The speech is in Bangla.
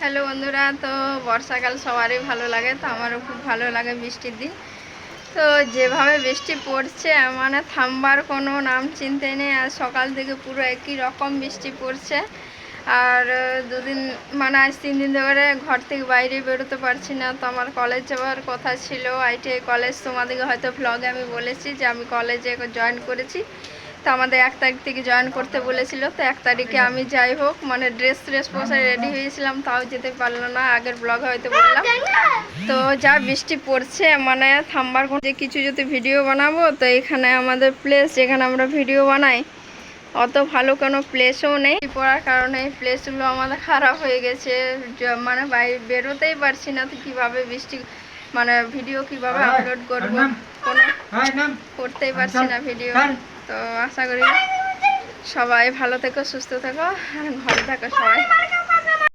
হ্যালো বন্ধুরা, তো বর্ষাকাল সবারই ভালো লাগে, তো আমারও খুব ভালো লাগে বৃষ্টির দিন। তো যেভাবে বৃষ্টি পড়ছে মানে থামবার কোনো নাম চিনতে নেই। আর সকাল থেকে পুরো একই রকম বৃষ্টি পড়ছে। আর দুদিন মানে আজ 3 দিন ধরে ঘর থেকে বাইরে বেরোতে পারছি না। তো আমার কলেজ যাওয়ার কথা ছিল, ITI কলেজ। তোমাদেরকে হয়তো ভ্লগে আমি বলেছি যে আমি কলেজে জয়েন করেছি। তো আমাদের 1 তারিখ থেকে জয়েন করতে বলেছিল। তো 1 তারিখে আমি যাই হোক মানে ড্রেস পোষে রেডি হয়েছিলাম, তাও যেতে পারলো না। আগের ব্লগে হয়তো বললাম। তো যা বৃষ্টি পড়ছে মানে থামবার যে কিছু যদি ভিডিও বানাবো, তো এখানে আমাদের প্লেস যেখানে আমরা ভিডিও বানাই অত ভালো কোনো প্লেসও নেই। পড়ার কারণে এই প্লেসগুলো আমাদের খারাপ হয়ে গেছে। মানে বাইরে বেরোতেই পারছি না। তো কীভাবে বৃষ্টি মানে ভিডিও কিভাবে আপলোড করবো, কোনো করতেই পারছি না ভিডিও। তো আশা করি সবাই ভালো থেকো, সুস্থ থেকো, ঘরে থাকো সবাই।